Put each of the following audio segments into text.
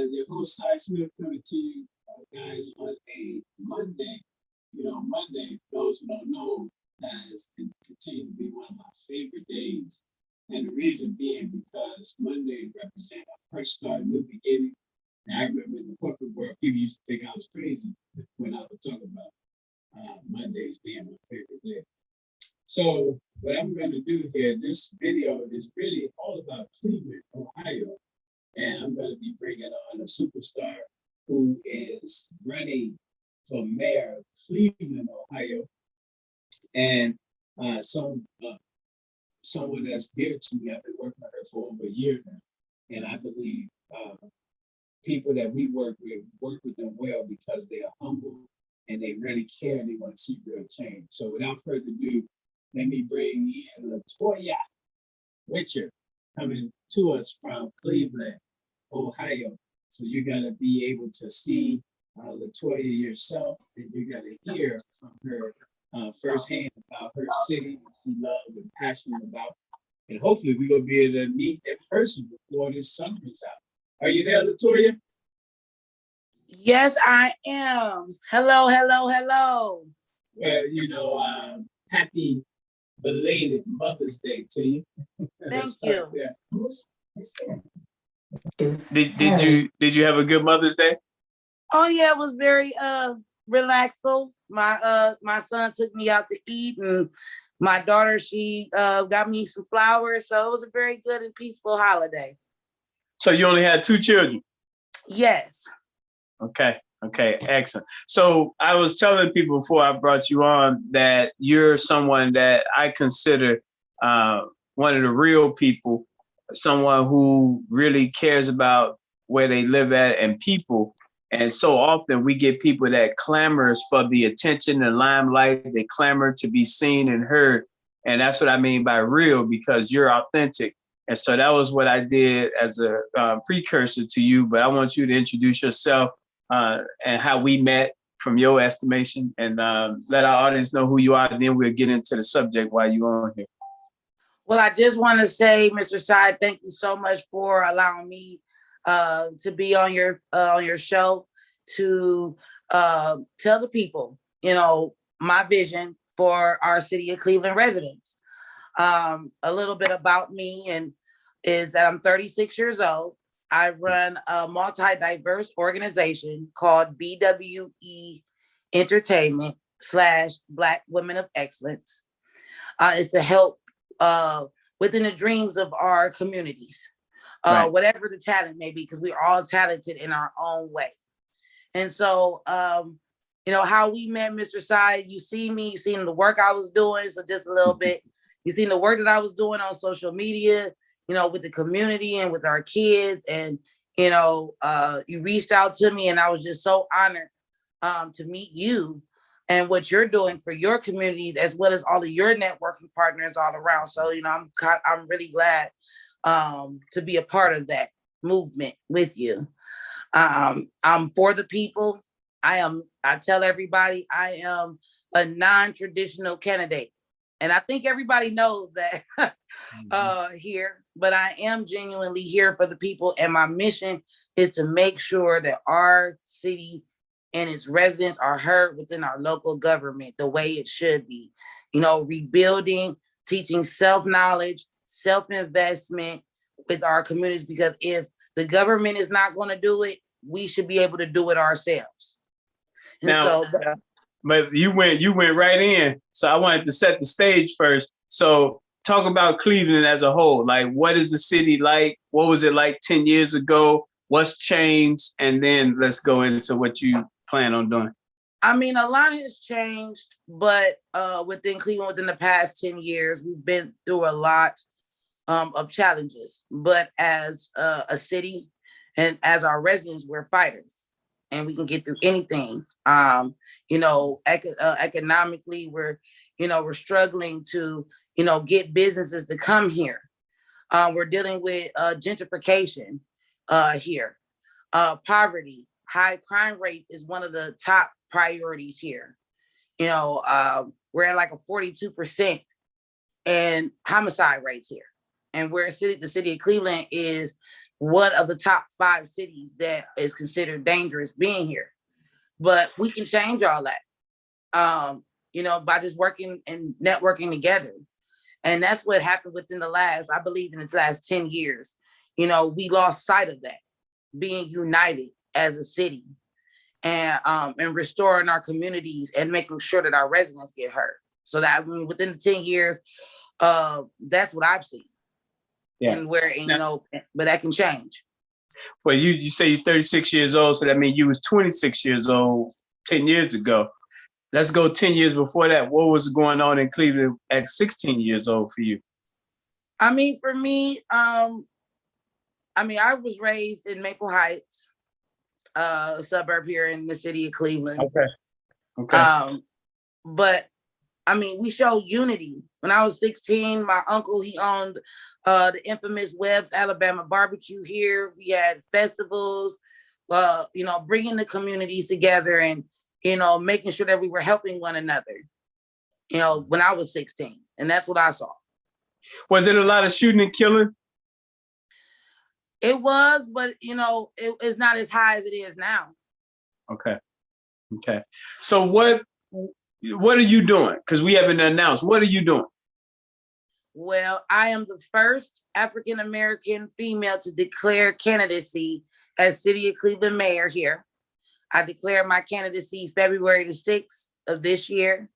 The host Cy Smith coming to you guys on a Monday. Monday, for those who don't know, has continued to be one of my favorite days. And the reason being because Monday represents a fresh start, new beginning. And I remember in the corporate world, people used to think I was crazy when I would talk about Mondays being my favorite day. So what I'm going to do here, this video is really all about Cleveland, Ohio. And I'm going to be bringing on a superstar who is running for mayor of Cleveland, Ohio. And someone that's dear to me. I've been working with her for over a year now. And I believe people that we work with them well because they are humble and they really care and they want to see real change. So without further ado, let me bring in LaTorya Richard coming to us from Cleveland, Ohio. So you're gonna be able to see LaTorya yourself, and you're gonna hear from her firsthand about her city, what she loves and passionate about. And hopefully we're gonna be able to meet in person before this summer is out. Are you there, LaTorya? Yes, I am. Hello, hello, hello. Well, happy belated Mother's Day to you. Thank you. Did you have a good Mother's Day? Oh yeah, it was very relaxful. My son took me out to eat, and my daughter, she got me some flowers. So it was a very good and peaceful holiday. So you only had 2 children? Yes. Okay, excellent. So I was telling people before I brought you on that you're someone that I consider one of the real people, someone who really cares about where they live at and people. And so often we get people that clamors for the attention and limelight. They clamor to be seen and heard. And that's what I mean by real, because you're authentic. And so that was what I did as a precursor to you. But I want you to introduce yourself and how we met from your estimation, and let our audience know who you are. And then we'll get into the subject while you're on here. Well, I just want to say, Mr. Sy, thank you so much for allowing me to be on your show to tell the people, my vision for our city of Cleveland residents. A little bit about me is that I'm 36 years old. I run a multi-diverse organization called BWE Entertainment / Black Women of Excellence. It's to help within the dreams of our communities, right. Whatever the talent may be, because we're all talented in our own way. And so, how we met, Mr. Sy, you seen the work I was doing. So just a little bit, you seen the work that I was doing on social media, with the community and with our kids. And, you reached out to me, and I was just so honored to meet you and what you're doing for your communities, as well as all of your networking partners all around. So, I'm really glad to be a part of that movement with you. I'm for the people. I tell everybody I am a non-traditional candidate. And I think everybody knows that here, but I am genuinely here for the people. And my mission is to make sure that our city and its residents are heard within our local government the way it should be. Rebuilding, teaching self-knowledge, self-investment with our communities, because if the government is not going to do it, we should be able to do it ourselves. And now, but you went right in. So I wanted to set the stage first. So talk about Cleveland as a whole. Like, what is the city like? What was it like 10 years ago? What's changed? And then let's go into what you plan on doing. I mean, a lot has changed, but within Cleveland, within the past 10 years, we've been through a lot of challenges. But as a city and as our residents, we're fighters. And we can get through anything. Economically, we're struggling to, get businesses to come here. We're dealing with gentrification here. Poverty, high crime rates is one of the top priorities here. We're at like a 42% in homicide rates here. And the city of Cleveland is one of the top 5 cities that is considered dangerous being here. But we can change all that, by just working and networking together. And that's what happened within I believe in the last 10 years. We lost sight of that, being united as a city and restoring our communities and making sure that our residents get heard. So that within the 10 years, that's what I've seen. Yeah. And but that can change. Well, you say you're 36 years old, so that means you was 26 years old 10 years ago. Let's go 10 years before that. What was going on in Cleveland at 16 years old for you? I mean, for me, I was raised in Maple Heights, a suburb here in the city of Cleveland. Okay. But we show unity. When I was 16, my uncle, he owned the infamous Webb's Alabama barbecue here. We had festivals, bringing the communities together and, making sure that we were helping one another, when I was 16. And that's what I saw. Was it a lot of shooting and killing? It was, but, it's not as high as it is now. Okay. So what are you doing? Because we haven't announced. What are you doing? Well, I am the first African-American female to declare candidacy as City of Cleveland mayor here. I declared my candidacy February the 6th of this year.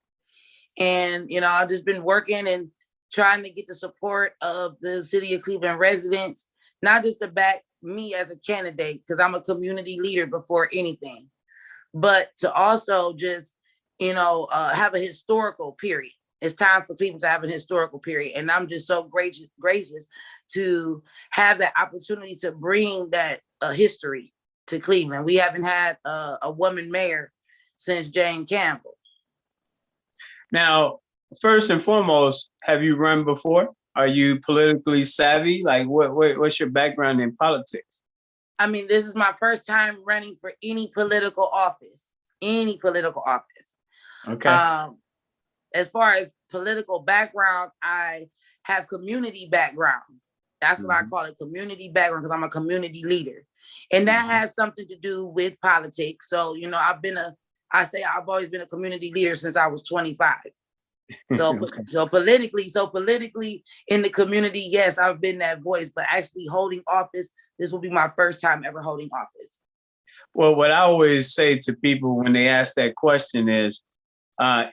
And, I've just been working and trying to get the support of the City of Cleveland residents, not just to back me as a candidate, because I'm a community leader before anything, but to also just, have a historical period. It's time for Cleveland to have an historical period. And I'm just so gracious to have that opportunity to bring that history to Cleveland. We haven't had a woman mayor since Jane Campbell. Now, first and foremost, have you run before? Are you politically savvy? Like, what's your background in politics? This is my first time running for any political office. Okay. As far as political background, I have community background. That's what I call it, community background, because I'm a community leader. And that has something to do with politics. So, I've always been a community leader since I was 25. So, so politically in the community, yes, I've been that voice, but actually holding office, this will be my first time ever holding office. Well, what I always say to people when they ask that question is,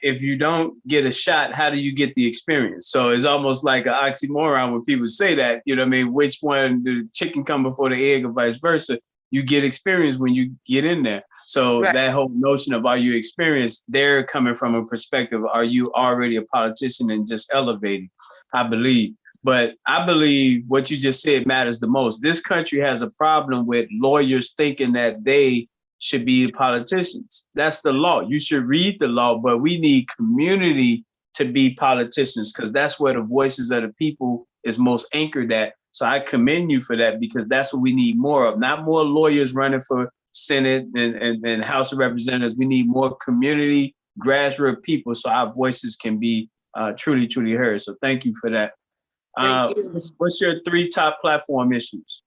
if you don't get a shot, how do you get the experience? So it's almost like an oxymoron when people say that, which one, the chicken come before the egg or vice versa. You get experience when you get in there. So right. That whole notion of are you experienced, they're coming from a perspective, are you already a politician and just elevated? I believe. But I believe what you just said matters the most. This country has a problem with lawyers thinking that they should be politicians. That's the law. You should read the law, but we need community to be politicians because that's where the voices of the people is most anchored at. So I commend you for that because that's what we need more of. Not more lawyers running for Senate and House of Representatives. We need more community, grassroots people so our voices can be truly, truly heard. So thank you for that. Thank you. What's your 3 top platform issues?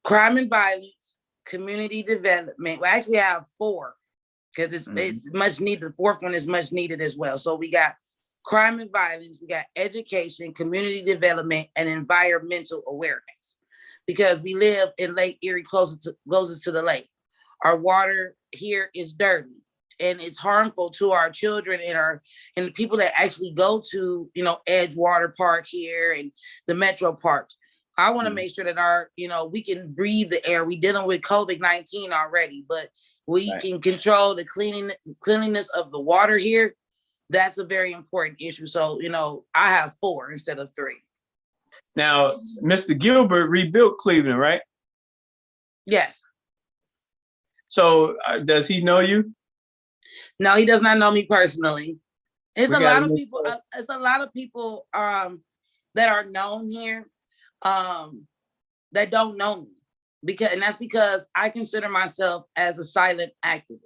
Crime and violence, community development. Well, actually I have 4 because it's much needed. The 4th one is much needed as well. So we got crime and violence, we got education, community development, and environmental awareness. Because we live in Lake Erie, closest to the lake. Our water here is dirty and it's harmful to our children and the people that actually go to, Edgewater Park here and the Metro Parks. I want to make sure that we can breathe the air. We're dealing with COVID-19 already, but we can control the cleanliness of the water here. That's a very important issue. So, I have 4 instead of 3. Now, Mr. Gilbert rebuilt Cleveland, right? Yes. So does he know you? No, he does not know me personally. It's a lot of people. It's a lot of people that are known here that don't know me and that's because I consider myself as a silent activist.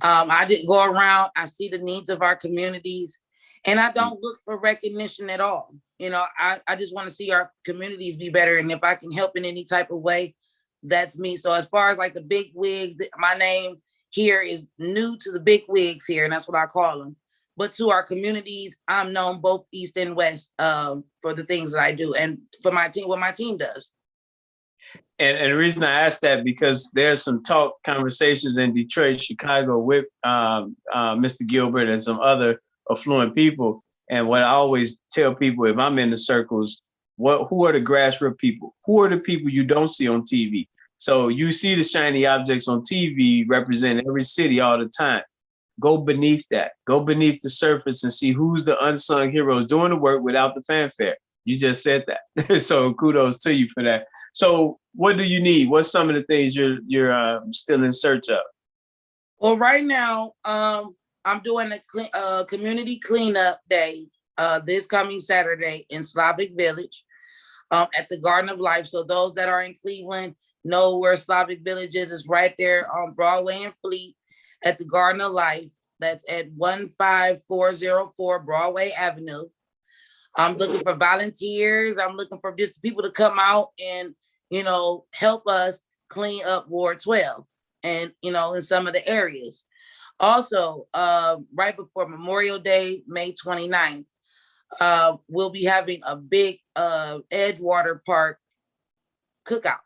I didn't go around. I see the needs of our communities, And I don't look for recognition at all. You know, I just want to see our communities be better. And if I can help in any type of way, that's me. So as far as like the big wigs, my name here is new to the big wigs here, and that's what I call them. But to our communities, I'm known both East and West for the things that I do and for my team, what my team does. And the reason I asked that because there's some conversations in Detroit, Chicago with Mr. Gilbert and some other affluent people. And what I always tell people if I'm in the circles, who are the grassroots people? Who are the people you don't see on TV? So you see the shiny objects on TV represent every city all the time. Go beneath that. Go beneath the surface and see who's the unsung heroes doing the work without the fanfare. You just said that. So kudos to you for that. So what do you need? What's some of the things you're still in search of? Well, right now, I'm doing a community cleanup day this coming Saturday in Slavic Village at the Garden of Life. So those that are in Cleveland know where Slavic Village is. It's right there on Broadway and Fleet at the Garden of Life. That's at 15404 Broadway Avenue. I'm looking for volunteers. I'm looking for just people to come out and, you know, help us clean up Ward 12 and, you know, in some of the areas. Also, right before Memorial Day, May 29th, we'll be having a big Edgewater Park cookout.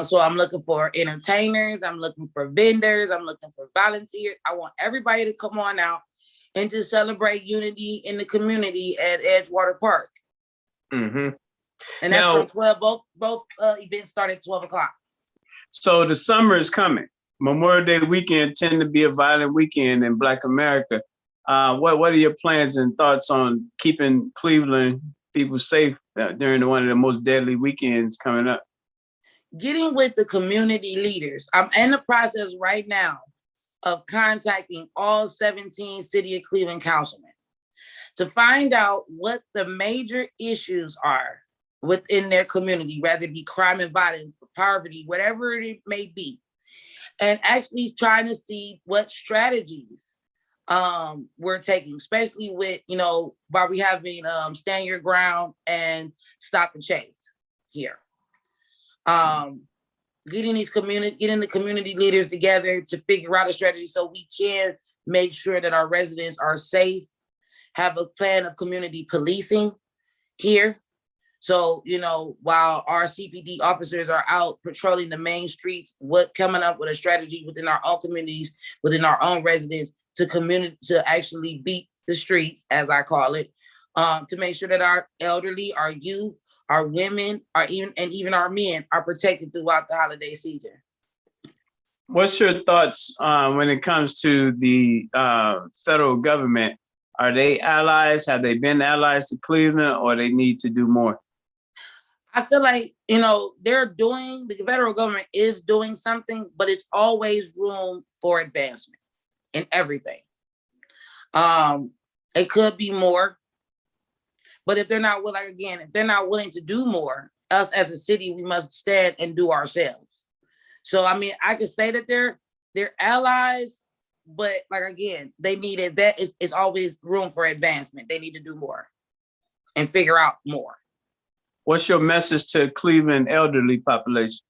So I'm looking for entertainers. I'm looking for vendors. I'm looking for volunteers. I want everybody to come on out and to celebrate unity in the community at Edgewater Park. Mm-hmm. And that's from 12. Both events start at 12 o'clock. So the summer is coming. Memorial Day weekend tend to be a violent weekend in Black America. What are your plans and thoughts on keeping Cleveland people safe during one of the most deadly weekends coming up? Getting with the community leaders. I'm in the process right now of contacting all 17 City of Cleveland councilmen to find out what the major issues are within their community, whether it be crime and violence, poverty, whatever it may be, and actually trying to see what strategies we're taking, especially with, you know, while we having Stand Your Ground and Stop and Chase here. Getting the community leaders together to figure out a strategy so we can make sure that our residents are safe, have a plan of community policing here. So, you know, while our CPD officers are out patrolling the main streets, coming up with a strategy within our own communities, within our own residents to actually beat the streets, as I call it, to make sure that our elderly, our youth, our women, even our men are protected throughout the holiday season. What's your thoughts when it comes to the federal government? Are they allies? Have they been allies to Cleveland, or they need to do more? I feel like, you know, the federal government is doing something, but it's always room for advancement in everything. It could be more, but if they're not willing to do more, us as a city, we must stand and do ourselves. So, I mean, I could say that they're allies, but like, again, they need it's always room for advancement. They need to do more and figure out more. What's your message to Cleveland elderly population?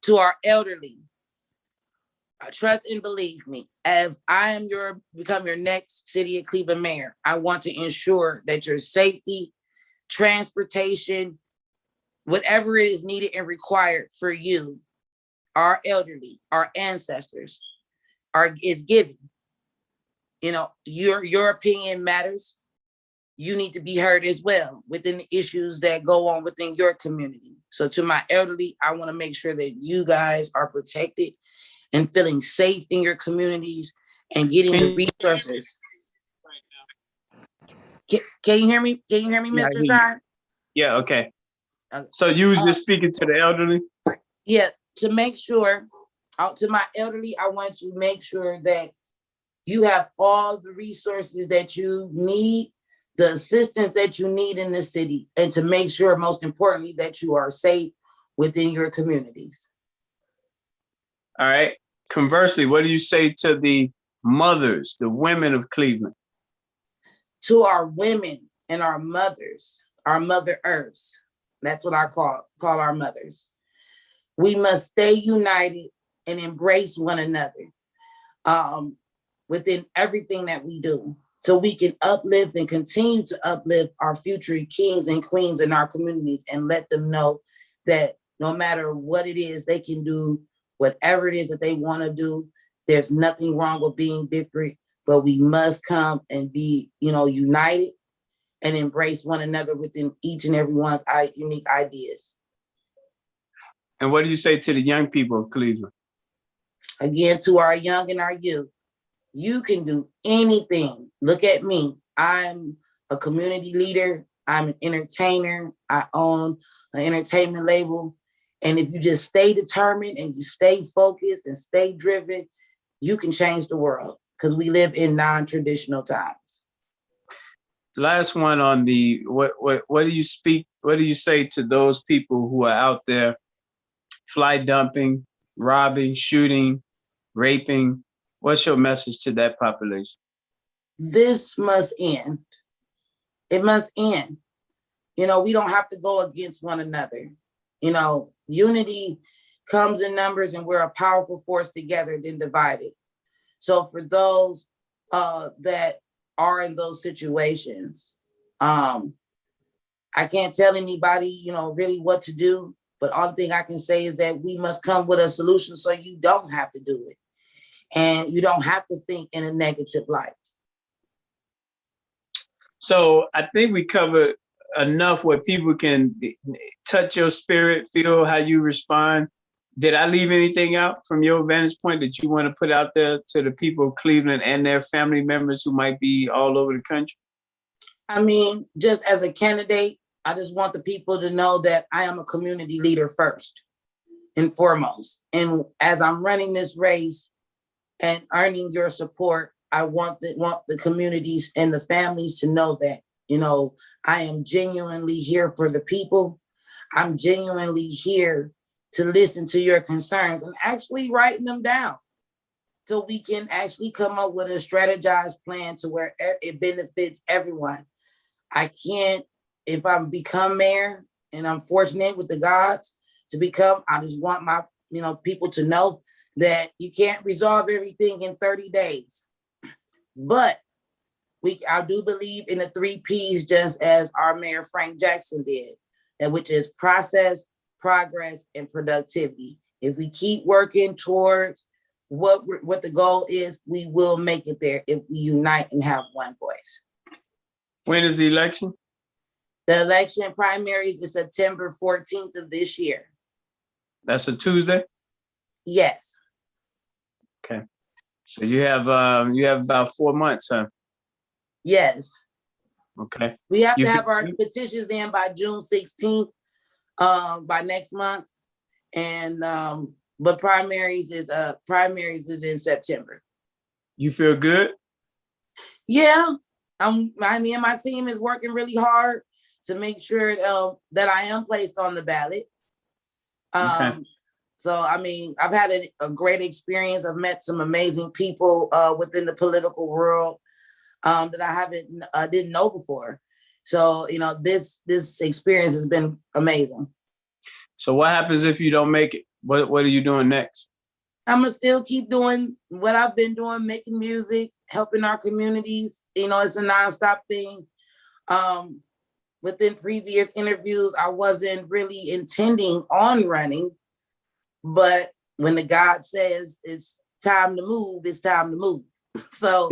To our elderly, trust and believe me. If I am become your next City of Cleveland mayor, I want to ensure that your safety, transportation, whatever it is needed and required for you, our elderly, our ancestors, is given. You know, your opinion matters. You need to be heard as well within the issues that go on within your community. So to my elderly, I want to make sure that you guys are protected and feeling safe in your communities and getting the resources. Can you hear me? Can you hear me, Mr. Sai? Yeah, okay. So you was just speaking to the elderly? Yeah, to make sure, to my elderly, I want to make sure that you have all the resources that you need, the assistance that you need in the city, and to make sure, most importantly, that you are safe within your communities. All right. Conversely, what do you say to the mothers, the women of Cleveland? to our women and our mothers, our Mother Earths. That's what I call our mothers. We must stay united and embrace one another within everything that we do, so we can uplift and continue to uplift our future kings and queens in our communities, and let them know that no matter what it is, they can do whatever it is that they want to do. There's nothing wrong with being different, but we must come and be, united and embrace one another within each and everyone's unique ideas. And what do you say to the young people of Cleveland? Again, to our young and our youth, you can do anything. Look at me. I'm a community leader. I'm an entertainer. I own an entertainment label. And if you just stay determined and you stay focused and stay driven, you can change the world, because we live in non-traditional times. Last one on the what do you say to those people who are out there fly dumping, robbing, shooting, raping? What's your message to that population? This must end. It must end. We don't have to go against one another. Unity comes in numbers, and we're a powerful force together than divided. So for those that are in those situations, I can't tell anybody, really what to do. But all thing I can say is that we must come with a solution so you don't have to do it. And you don't have to think in a negative light. So I think we covered enough where people can touch your spirit, feel how you respond. Did I leave anything out from your vantage point that you want to put out there to the people of Cleveland and their family members who might be all over the country? I mean, just as a candidate, I just want the people to know that I am a community leader first and foremost. And as I'm running this race and earning your support, I want the communities and the families to know that, I am genuinely here for the people. I'm genuinely here to listen to your concerns and actually writing them down, so we can actually come up with a strategized plan to where it benefits everyone. I can't, if I become mayor, and I'm fortunate with the gods to become, I just want my, people to know that you can't resolve everything in 30 days. But I do believe in the 3 Ps, just as our Mayor Frank Jackson did, and which is process, progress, and productivity. If we keep working towards what the goal is, we will make it there if we unite and have one voice. When is the election? The election primaries is September 14th of this year. That's a Tuesday? Yes. Okay. So you have about 4 months, huh? Yes. Okay. We have to have our petitions in by June 16th, by next month. And but primaries is in September. You feel good? Yeah. Me and my team is working really hard to make sure that I am placed on the ballot. Okay. So, I've had a great experience. I've met some amazing people within the political world that I didn't know before. So, this experience has been amazing. So what happens if you don't make it? What are you doing next? I'm gonna still keep doing what I've been doing, making music, helping our communities. It's a nonstop thing. Within previous interviews, I wasn't really intending on running, but when the God says it's time to move, it's time to move. So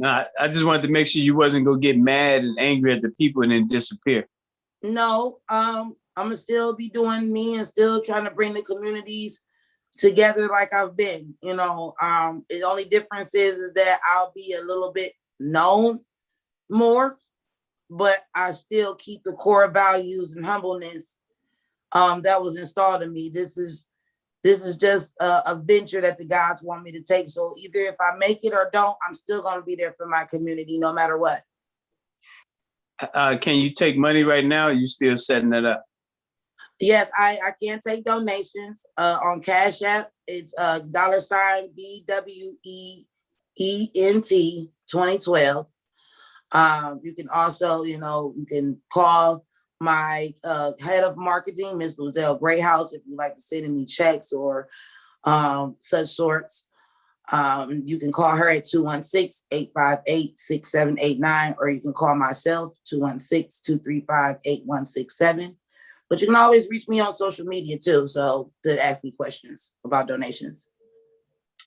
I just wanted to make sure you wasn't gonna get mad and angry at the people and then disappear. No, I'm gonna still be doing me and still trying to bring the communities together like I've been. The only difference is that I'll be a little bit known more, but I still keep the core values and humbleness that was installed in me. This is just a venture that the gods want me to take. So either if I make it or don't, I'm still going to be there for my community no matter what. Can you take money right now? Or are you still setting it up? Yes, I can take donations on Cash App. It's $BWEENT 2012. You can also, you can call my head of marketing, Ms. Luzelle Grayhouse, if you'd like to send any checks or such sorts. You can call her at 216-858-6789, or you can call myself, 216-235-8167. But you can always reach me on social media too, so to ask me questions about donations.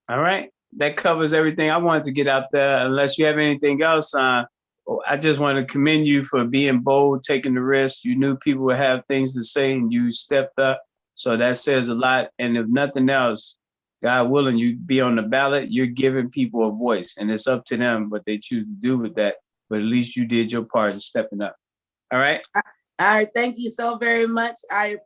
All right. That covers everything I wanted to get out there. Unless you have anything else, I just want to commend you for being bold, taking the risk. You knew people would have things to say and you stepped up. So that says a lot. And if nothing else, God willing, you be on the ballot, you're giving people a voice, and it's up to them what they choose to do with that. But at least you did your part in stepping up. All right. All right. Thank you so very much. I